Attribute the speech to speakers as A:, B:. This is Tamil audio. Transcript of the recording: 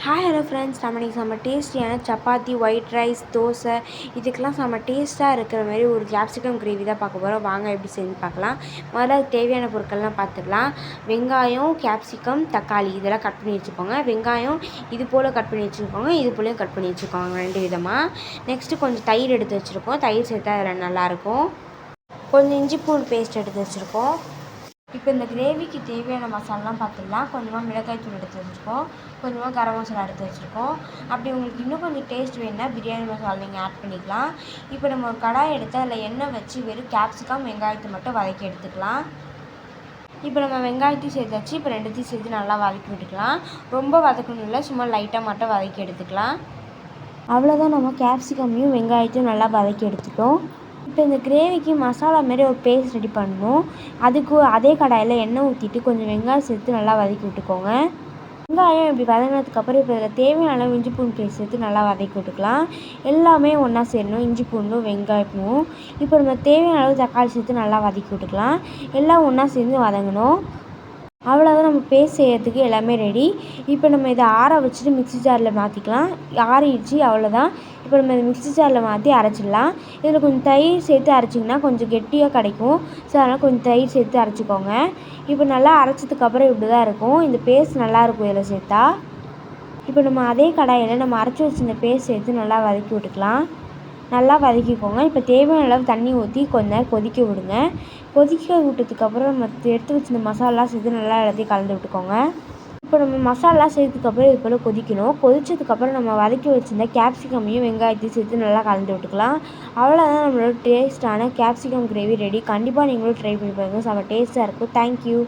A: ஹாய் ஹலோ ஃப்ரெண்ட்ஸ், நம்ம இன்றைக்கி செம்ம டேஸ்டியான சப்பாத்தி, ஒயிட் ரைஸ், தோசை இதுக்கெலாம் செம்ம டேஸ்ட்டாக இருக்கிற மாதிரி ஒரு கேப்சிகம் கிரேவி தான் பார்க்க போகிறோம். வாங்க எப்படி செஞ்சு பார்க்கலாம். முதல்ல அதுக்கு தேவையான பொருட்கள்லாம் பார்த்துக்கலாம். வெங்காயம், கேப்சிகம், தக்காளி இதெல்லாம் கட் பண்ணி வச்சுக்கோங்க. வெங்காயம் இது போல் கட் பண்ணி வச்சுக்கோங்க, இது போலையும் கட் பண்ணி வச்சுக்கோங்க 2 விதமாக. நெக்ஸ்ட்டு கொஞ்சம் தயிர் எடுத்து வச்சுருக்கோம். தயிர் சேர்த்தா அதில் நல்லாயிருக்கும். கொஞ்சம் இஞ்சி பூண்டு பேஸ்ட் எடுத்து வச்சுருக்கோம். இப்போ இந்த கிரேவிக்கு தேவையான மசாலாலாம் பார்த்துக்கலாம். கொஞ்சமாக மிளகாய் தூள் எடுத்து வச்சுருக்கோம், கொஞ்சமாக கரம் மசாலா எடுத்து வச்சுருக்கோம். அப்படி உங்களுக்கு இன்னும் கொஞ்சம் டேஸ்ட் வேணுன்னா பிரியாணி மசாலா நீங்கள் ஆட் பண்ணிக்கலாம். இப்போ நம்ம ஒரு கடாய் எடுத்து அதில் எண்ணெய் வச்சு வெறும் கேப்சிகம், வெங்காயத்தை மட்டும் வதக்கி எடுத்துக்கலாம். இப்போ நம்ம வெங்காயத்தையும் சேர்த்தாச்சு. இப்போ 2த்தையும் சேர்த்து நல்லா வதக்கி விட்டுக்கலாம். ரொம்ப வதக்கணும் இல்லை, சும்மா லைட்டாக மட்டும் வதக்கி எடுத்துக்கலாம். அவ்வளோதான், நம்ம கேப்சிகமையும் வெங்காயத்தையும் நல்லா வதக்கி எடுத்துட்டோம். இப்போ இந்த கிரேவிக்கு மசாலா மாரி ஒரு பேஸ்ட் ரெடி பண்ணணும். அதுக்கு அதே கடாயில் எண்ணெய் ஊற்றிட்டு கொஞ்சம் வெங்காயம் சேர்த்து நல்லா வதக்கி விட்டுக்கோங்க. வெங்காயம் இப்படி வதங்கினதுக்கப்புறம் இப்போ இதில் தேவையான அளவு இஞ்சி பூண்டு பேஸ்ட் சேர்த்து நல்லா வதக்கி விட்டுக்கலாம். எல்லாமே ஒன்றா சேரணும், இஞ்சி பூண்டும் வெங்காயமும். இப்போ நம்ம தேவையான அளவு தக்காளி சேர்த்து நல்லா வதக்கி விட்டுக்கலாம். எல்லாம் ஒன்றா சேர்ந்து வதங்கணும். அவ்வளோதான், நம்ம பேஸ்ட் செய்கிறதுக்கு எல்லாமே ரெடி. இப்போ நம்ம இதை ஆற வச்சுட்டு மிக்ஸி ஜாரில் மாற்றிக்கலாம். ஆறிடுச்சு, அவ்வளோதான். இப்போ நம்ம இதை மிக்ஸி ஜாரில் மாற்றி அரைச்சிடலாம். இதில் கொஞ்சம் தயிர் சேர்த்து அரைச்சிங்கன்னா கொஞ்சம் கெட்டியாக கிடைக்கும். ஸோ அதனால் கொஞ்சம் தயிர் சேர்த்து அரைச்சிக்கோங்க. இப்போ நல்லா அரைச்சதுக்கப்புறம் இப்படி தான் இருக்கும். இந்த பேஸ்ட் நல்லாயிருக்கும் இதில் சேர்த்தா. இப்போ நம்ம அதே கடாயில் நம்ம அரைச்சி வச்சுருந்த பேஸ்ட் சேர்த்து நல்லா வதக்கி விட்டுக்கலாம். நல்லா வதக்கிக்கோங்க. இப்போ தேவையான அளவு தண்ணி ஊற்றி கொஞ்ச நேரம் கொதிக்க விடுங்க. கொதிக்க விட்டதுக்கப்புறம் நம்ம எடுத்து வச்சுருந்த மசாலா சேர்த்து நல்லா எல்லாத்தையும் கலந்து விட்டுக்கோங்க. இப்போ நம்ம மசாலா சேர்த்ததுக்கப்புறம் இது போல் கொதிக்கணும். கொதிச்சதுக்கப்புறம் நம்ம வதக்கி வச்சுருந்த கேப்சிகமையும் வெங்காயத்தையும் சேர்த்து நல்லா கலந்து விட்டுக்கலாம். அவ்வளோதான், நம்மளோட டேஸ்ட்டான கேப்சிகம் கிரேவி ரெடி. கண்டிப்பாக நீங்களும் ட்ரை பண்ணி பாருங்கள், செம்ம டேஸ்ட்டாக இருக்கும். தேங்க்யூ.